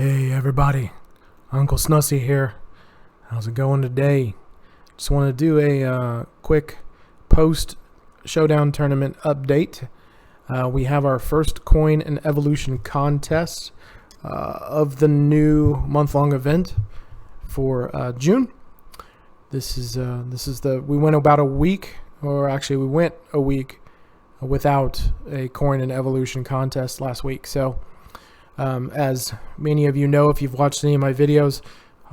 Hey everybody, Uncle Snussy here. How's it going today? Just want to do a quick post-showdown tournament update. We have our first coin and evolution contest of the new month-long event for June. This is we went about a week, or actually we went a week without a coin and evolution contest last week. So as many of you know, if you've watched any of my videos,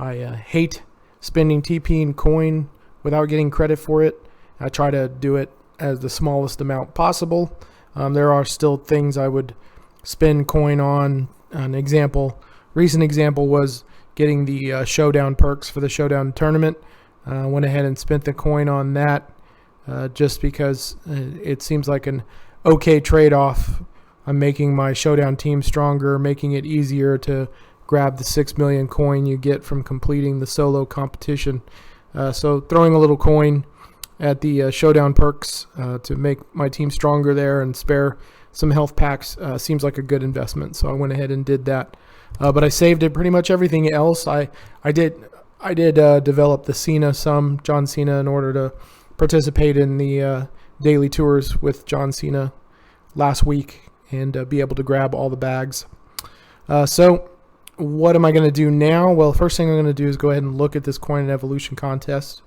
I hate spending TP and coin without getting credit for it. I try to do it as the smallest amount possible. There are still things I would spend coin on. Recent example was getting the showdown perks for the showdown tournament. Went ahead and spent the coin on that just because it seems like an okay trade-off. I'm making my showdown team stronger, making it easier to grab the 6 million coin you get from completing the solo competition. So throwing a little coin at the showdown perks to make my team stronger there and spare some health packs seems like a good investment. So I went ahead and did that. But I saved it pretty much everything else. I did develop the Cena John Cena, in order to participate in the daily tours with John Cena last week and be able to grab all the bags. So what am I going to do now? Well, first thing I'm going to do is go ahead and look at this coin and evolution contest.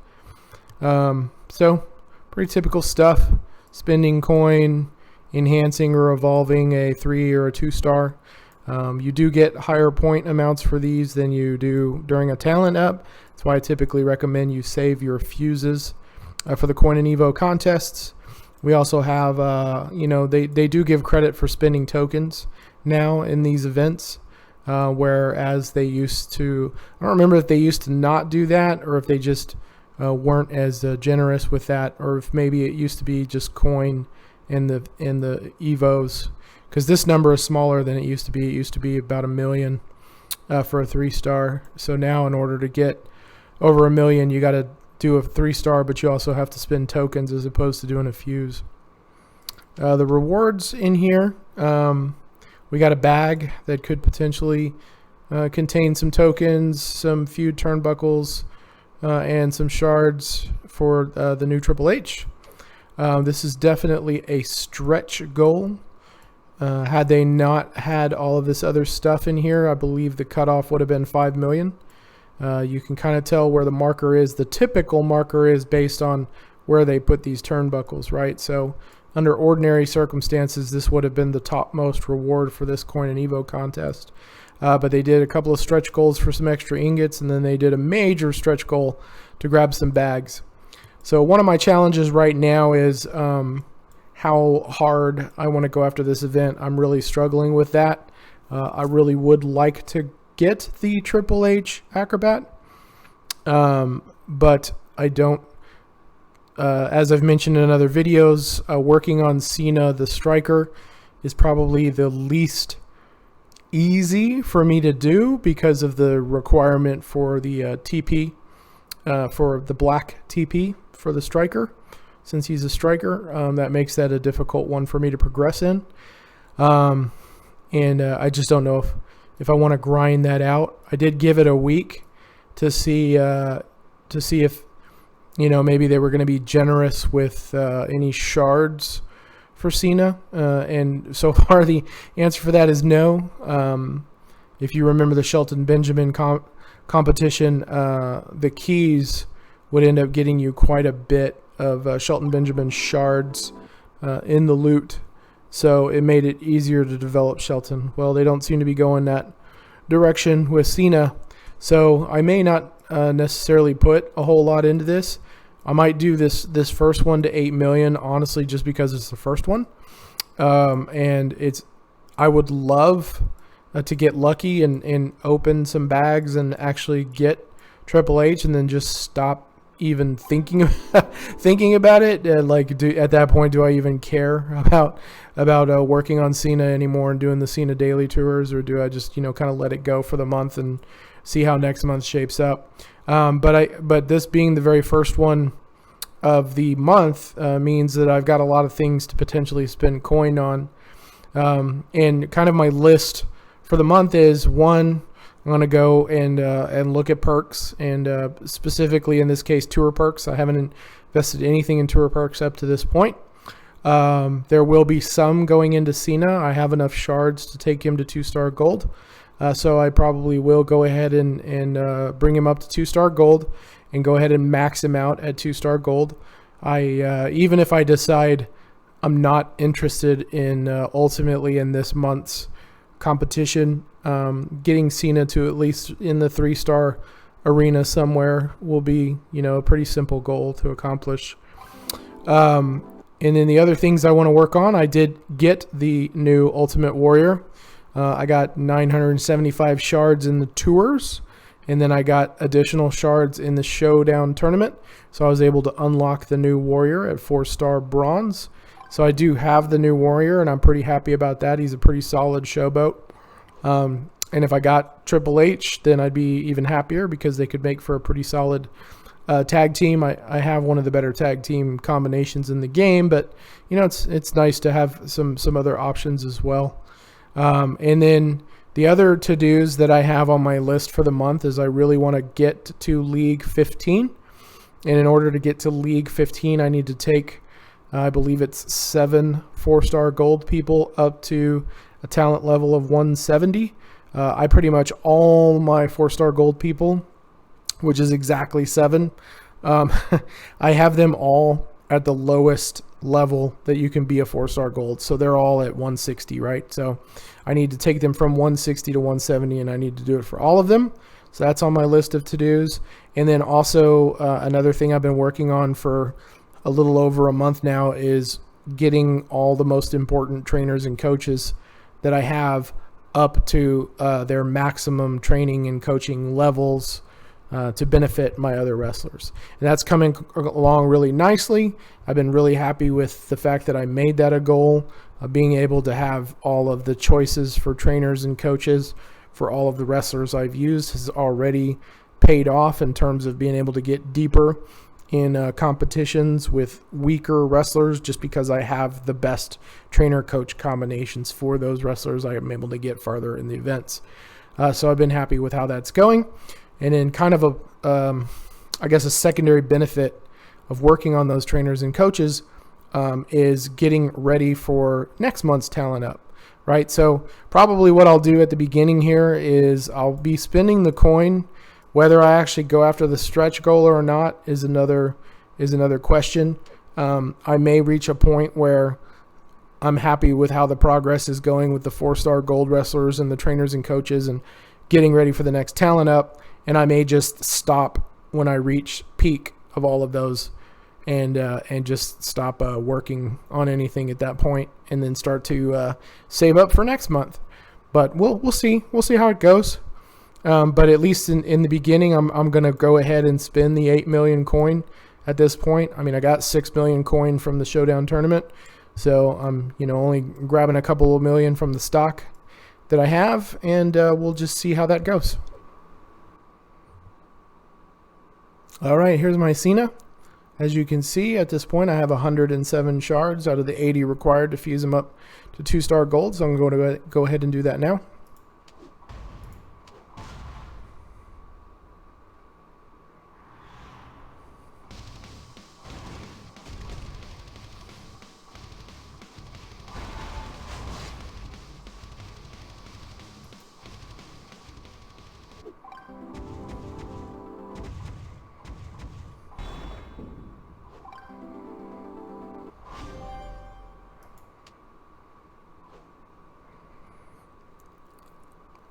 So pretty typical stuff: spending coin, enhancing or evolving a 3 or a 2 star. You do get higher point amounts for these than you do during a talent up. That's why I typically recommend you save your fuses for the coin and evo contests. We also have, they do give credit for spending tokens now in these events, whereas they used to. I don't remember if they used to not do that, or if they just weren't as generous with that, or if maybe it used to be just coin in the evos, because this number is smaller than it used to be. It used to be about 1 million for a 3 star. So now, in order to get over 1 million, you got to do a 3 star, but you also have to spend tokens as opposed to doing a fuse. The rewards in here, we got a bag that could potentially contain some tokens, some feud turnbuckles, and some shards for the new Triple H. This is definitely a stretch goal. Had they not had all of this other stuff in here, I believe the cutoff would have been 5 million. You can kind of tell where the marker is. The typical marker is based on where they put these turnbuckles, right? So under ordinary circumstances, this would have been the topmost reward for this coin and evo contest. But they did a couple of stretch goals for some extra ingots, and then they did a major stretch goal to grab some bags. So one of my challenges right now is how hard I want to go after this event. I'm really struggling with that. I really would like to get the Triple H Acrobat, but I don't. As I've mentioned in other videos, working on Cena the Striker is probably the least easy for me to do because of the requirement for the TP, for the black TP for the Striker. Since he's a striker, that makes that a difficult one for me to progress in. And I just don't know if I want to grind that out. I did give it a week to see if, maybe they were going to be generous with any shards for Cena. And so far the answer for that is no. If you remember the Shelton Benjamin competition, the keys would end up getting you quite a bit of Shelton Benjamin shards in the loot. So it made it easier to develop Shelton. Well, they don't seem to be going that direction with Cena. So I may not necessarily put a whole lot into this. I might do this first one to 8 million, honestly, just because it's the first one. And I would love to get lucky and open some bags and actually get Triple H, and then just stop even thinking about it. At that point, do I even care about working on Cena anymore and doing the Cena daily tours, or do I just kind of let it go for the month and see how next month shapes up? But this being the very first one of the month means that I've got a lot of things to potentially spend coin on, and kind of my list for the month is: 1, I'm going to go and look at perks, and specifically in this case, tour perks. I haven't invested anything in tour perks up to this point. There will be some going into Cena. I have enough shards to take him to 2-star gold. So I probably will go ahead and bring him up to 2-star gold and go ahead and max him out at 2-star gold. Even if I decide I'm not interested in ultimately in this month's competition, getting Cena to at least in the 3-star arena somewhere will be, a pretty simple goal to accomplish. And then the other things I want to work on, I did get the new Ultimate Warrior. I got 975 shards in the tours, and then I got additional shards in the showdown tournament. So I was able to unlock the new Warrior at 4-star bronze. So I do have the new Warrior, and I'm pretty happy about that. He's a pretty solid showboat. And if I got Triple H, then I'd be even happier because they could make for a pretty solid tag team. I have one of the better tag team combinations in the game, but it's nice to have some other options as well. And then the other to-dos that I have on my list for the month is I really want to get to League 15. And in order to get to League 15, I need to take, I believe it's 7 4-star gold people up to a talent level of 170. I pretty much all my 4-star gold people, which is exactly 7. I have them all at the lowest level that you can be a 4-star gold. So they're all at 160, right? So I need to take them from 160 to 170, and I need to do it for all of them. So that's on my list of to-dos. And then also another thing I've been working on for a little over a month now is getting all the most important trainers and coaches that I have up to their maximum training and coaching levels to benefit my other wrestlers. And that's coming along really nicely. I've been really happy with the fact that I made that a goal, being able to have all of the choices for trainers and coaches for all of the wrestlers I've used has already paid off in terms of being able to get deeper in competitions with weaker wrestlers, just because I have the best trainer-coach combinations for those wrestlers. I am able to get farther in the events. So I've been happy with how that's going. And then kind of a secondary benefit of working on those trainers and coaches is getting ready for next month's Talent Up, right? So probably what I'll do at the beginning here is I'll be spending the coin. Whether I actually go after the stretch goal or not is another question. I may reach a point where I'm happy with how the progress is going with the 4-star gold wrestlers and the trainers and coaches and getting ready for the next Talent Up. And I may just stop when I reach peak of all of those and just stop working on anything at that point, and then start to save up for next month. But we'll see. We'll see how it goes. But at least in the beginning, I'm going to go ahead and spend the 8 million coin at this point. I mean, I got 6 million coin from the Showdown tournament. So I'm, only grabbing a couple of million from the stock that I have, and we'll just see how that goes. All right, here's my Cena. As you can see, at this point, I have 107 shards out of the 80 required to fuse them up to 2-star gold. So I'm going to go ahead and do that now.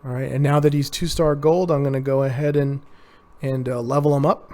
All right, and now that he's 2-star gold, I'm going to go ahead and level him up.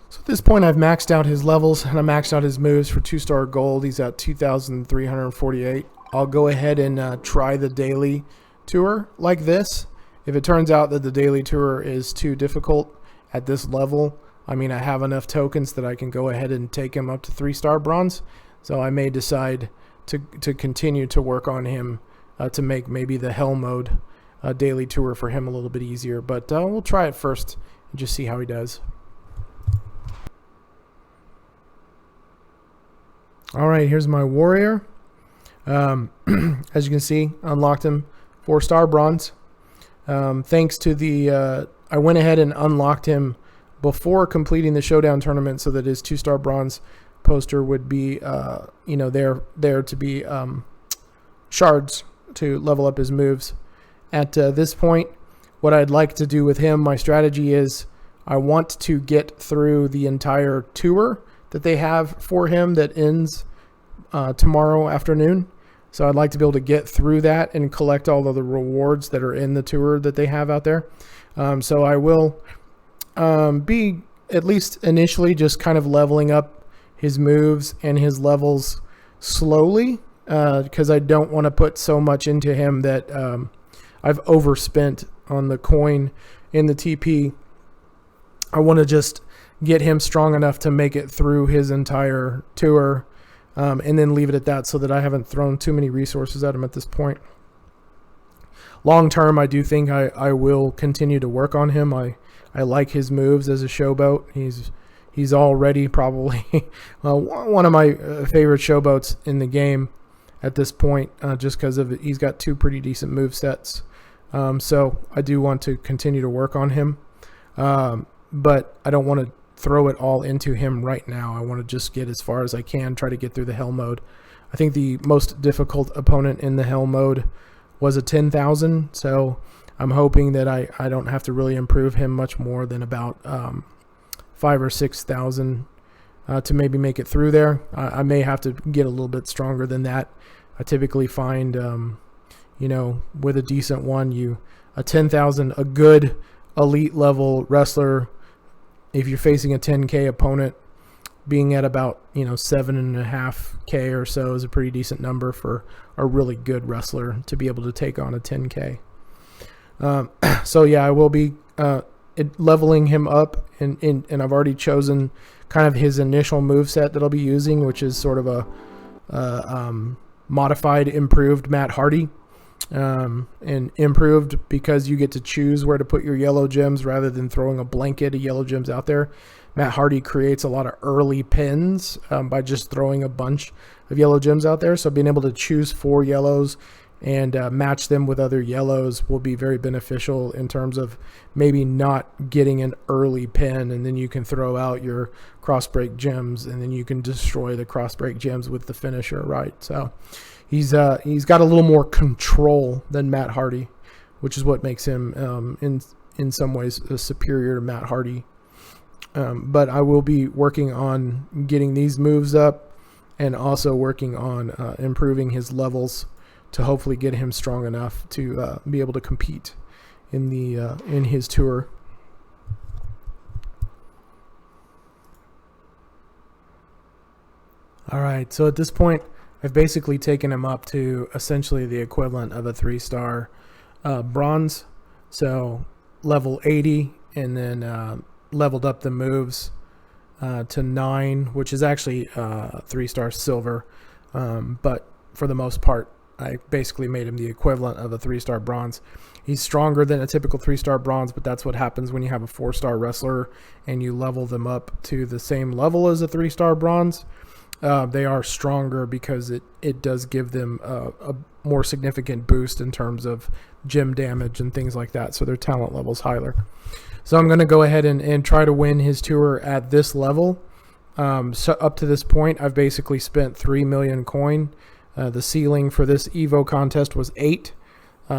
So at this point, I've maxed out his levels, and I maxed out his moves for 2-star gold. He's at 2,348. I'll go ahead and try the daily tour like this. If it turns out that the daily tour is too difficult at this level, I mean, I have enough tokens that I can go ahead and take him up to 3-star bronze. So I may decide to continue to work on him to make maybe the hell mode daily tour for him a little bit easier. But we'll try it first and just see how he does. All right, here's my warrior. As you can see, unlocked him 4-star bronze. Thanks to the, I went ahead and unlocked him before completing the showdown tournament so that his 2-star bronze poster would be, there to be shards to level up his moves. At this point, what I'd like to do with him, my strategy is I want to get through the entire tour that they have for him that ends tomorrow afternoon. So I'd like to be able to get through that and collect all of the rewards that are in the tour that they have out there. So I will be, at least initially, just kind of leveling up his moves and his levels slowly, because I don't want to put so much into him that I've overspent on the coin in the TP. I want to just get him strong enough to make it through his entire tour, and then leave it at that so that I haven't thrown too many resources at him at this point. Long term, I do think I will continue to work on him. I like his moves as a showboat. He's already probably one of my favorite showboats in the game at this point, just because of he's got 2 pretty decent move sets. So I do want to continue to work on him, but I don't want to throw it all into him right now. I want to just get as far as I can, try to get through the hell mode. I think the most difficult opponent in the hell mode was a 10,000, so I'm hoping that I don't have to really improve him much more than about 5,000 or 6,000 to maybe make it through there. I may have to get a little bit stronger than that. I typically find, with a decent one, a 10,000, a good elite level wrestler, if you're facing a 10K opponent, being at about 7.5K or so is a pretty decent number for a really good wrestler to be able to take on a 10K. So yeah, I will be leveling him up, and I've already chosen kind of his initial moveset that I'll be using, which is sort of a modified, improved Matt Hardy. And improved because you get to choose where to put your yellow gems rather than throwing a blanket of yellow gems out there. Matt Hardy creates a lot of early pins by just throwing a bunch of yellow gems out there. So being able to choose 4 yellows and match them with other yellows will be very beneficial in terms of maybe not getting an early pin, and then you can throw out your crossbreak gems, and then you can destroy the crossbreak gems with the finisher, right? So he's got a little more control than Matt Hardy, which is what makes him in some ways superior to Matt Hardy. But I will be working on getting these moves up, and also working on improving his levels to hopefully get him strong enough to be able to compete in his tour. All right, so at this point, I've basically taken him up to essentially the equivalent of a 3-star bronze. So level 80, and then leveled up the moves to 9, which is actually 3-star silver. But for the most part, I basically made him the equivalent of a 3-star bronze. He's stronger than a typical 3-star bronze, but that's what happens when you have a 4-star wrestler and you level them up to the same level as a 3-star bronze. They are stronger because it does give them a more significant boost in terms of gem damage and things like that, so their talent level's higher. So I'm going to go ahead and try to win his tour at this level. So up to this point, I've basically spent 3 million coin. The ceiling for this Evo contest was 8,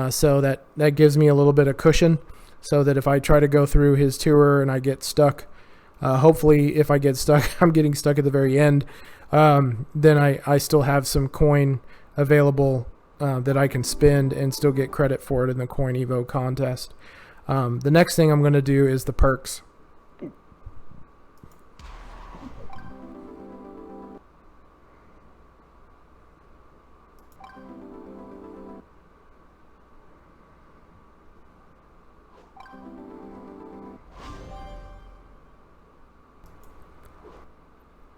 so that gives me a little bit of cushion, so that if I try to go through his tour and I get stuck, hopefully if I get stuck, I'm getting stuck at the very end, then I still have some coin available that I can spend and still get credit for it in the Coin Evo contest. The next thing I'm going to do is the perks.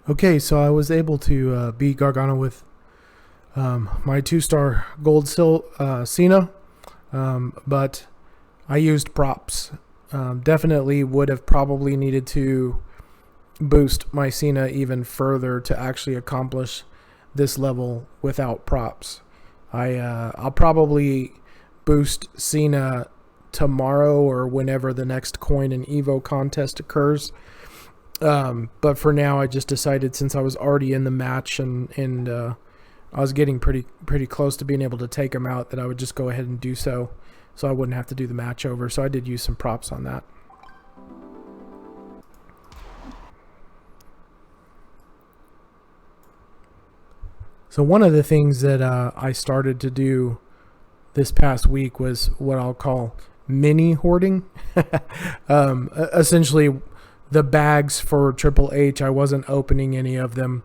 Okay, so I was able to beat Gargano with my 2-star gold Cena. but I used props. Definitely would have probably needed to boost my Cena even further to actually accomplish this level without props. I'll probably boost Cena tomorrow or whenever the next coin and Evo contest occurs. But for now, I just decided, since I was already in the match and I was getting pretty close to being able to take him out, that I would just go ahead and do so I wouldn't have to do the match over. So I did use some props on that. So one of the things that I started to do this past week was what I'll call mini hoarding. Essentially, the bags for Triple H, I wasn't opening any of them.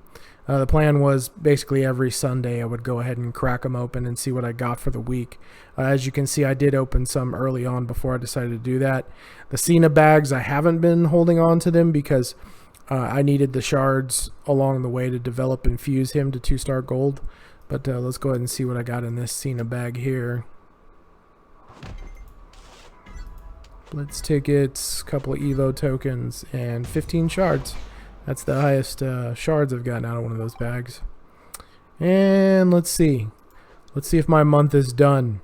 The plan was basically every Sunday I would go ahead and crack them open and see what I got for the week. As you can see, I did open some early on before I decided to do that. The Cena bags, I haven't been holding on to them because I needed the shards along the way to develop and fuse him to 2-star gold. But let's go ahead and see what I got in this Cena bag here. Blitz tickets, couple of Evo tokens, and 15 shards. That's the highest shards I've gotten out of one of those bags. And let's see. Let's see if my month is done.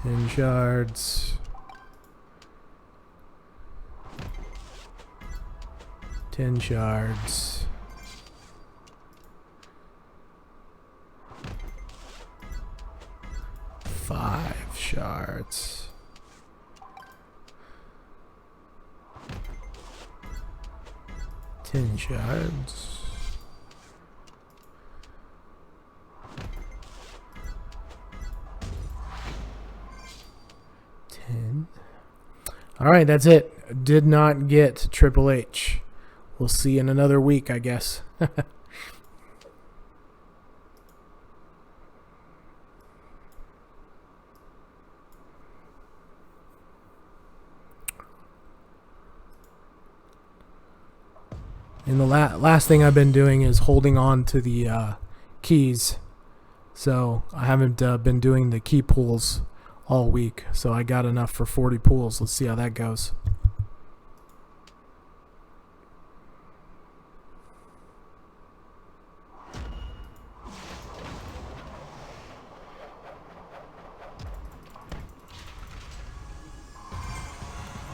Ten shards. 10 shards. 5 shards. 10 shards. 10. Alright, that's it. Did not get Triple H. We'll see in another week, I guess. And the last thing I've been doing is holding on to the keys. So I haven't been doing the key pulls all week. So I got enough for 40 pulls. Let's see how that goes.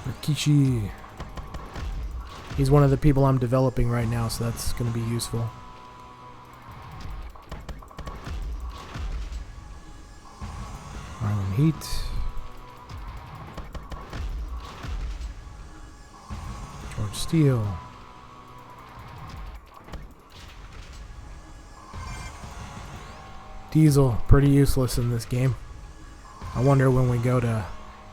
Rikishi. He's one of the people I'm developing right now, so that's going to be useful. Harlem Heat. George Steele. Diesel, pretty useless in this game. I wonder when we go to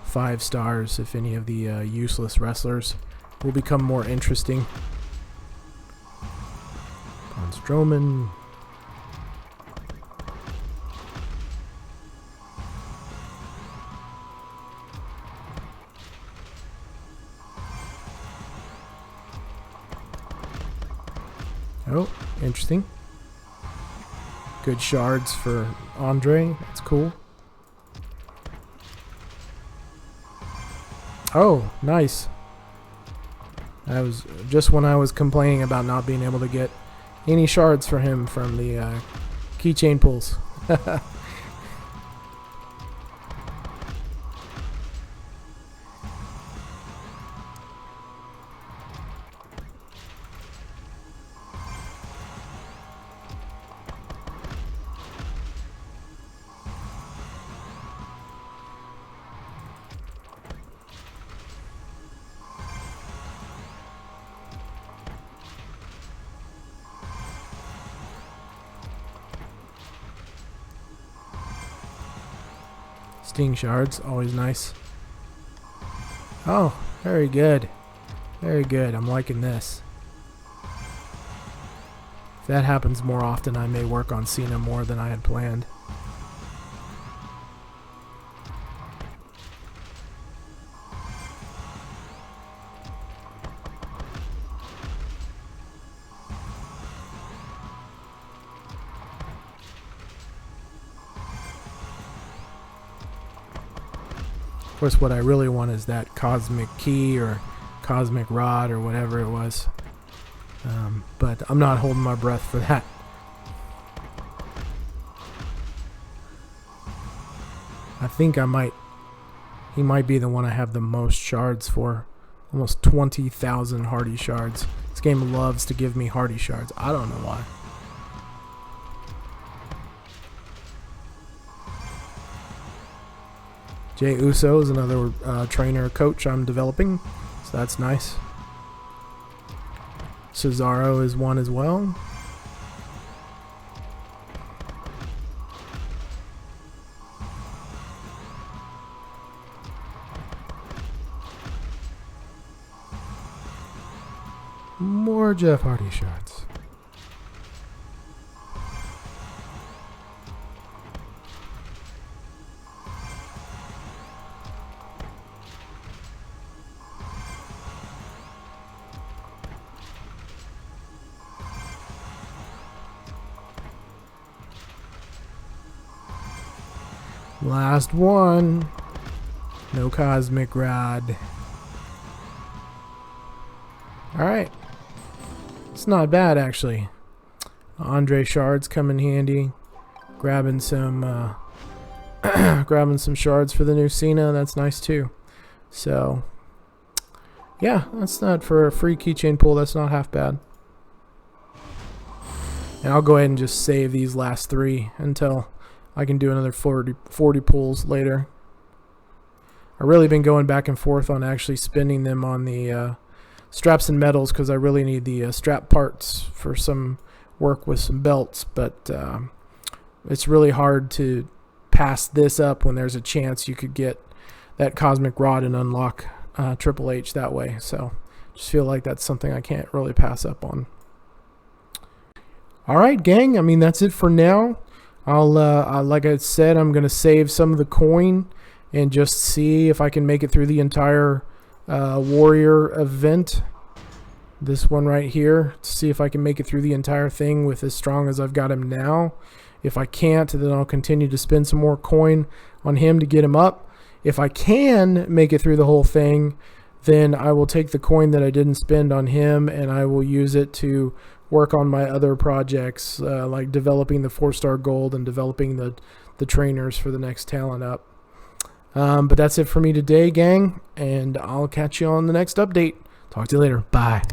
5 stars if any of the useless wrestlers will become more interesting. Braun Strowman. Oh, interesting. Good shards for Andre. That's cool. Oh, nice. That was just when I was complaining about not being able to get any shards for him from the keychain pulls. Sting shards, always nice. Oh, very good. Very good. I'm liking this. If that happens more often, I may work on Cena more than I had planned. course, what I really want is that cosmic key or cosmic rod or whatever it was. But I'm not holding my breath for that. I think he might be the one I have the most shards for. Almost 20,000 hardy shards. This game loves to give me hardy shards. I don't know why. Jey Uso is another trainer coach I'm developing, so that's nice. Cesaro is one as well. More Jeff Hardy shots. Last one. No cosmic rod. Alright. It's not bad, actually. Andre shards come in handy. Grabbing some grabbing some shards for the new Cena. That's nice too. So yeah, that's not for a free keychain pull. That's not half bad. And I'll go ahead and just save these last 3 until I can do another 40 pulls later. I've really been going back and forth on actually spending them on the straps and medals because I really need the strap parts for some work with some belts. But it's really hard to pass this up when there's a chance you could get that cosmic rod and unlock Triple H that way. So just feel like that's something I can't really pass up on. All right, gang. I mean, that's it for now. I'll like I said, I'm gonna save some of the coin and just see if I can make it through the entire Warrior event. This one right here, to see if I can make it through the entire thing with as strong as I've got him now. If I can't, then I'll continue to spend some more coin on him to get him up. If I can make it through the whole thing, then I will take the coin that I didn't spend on him and I will use it to work on my other projects, like developing the 4-star gold and developing the trainers for the next talent up. But that's it for me today, gang, and I'll catch you on the next update. Talk to you later. Bye.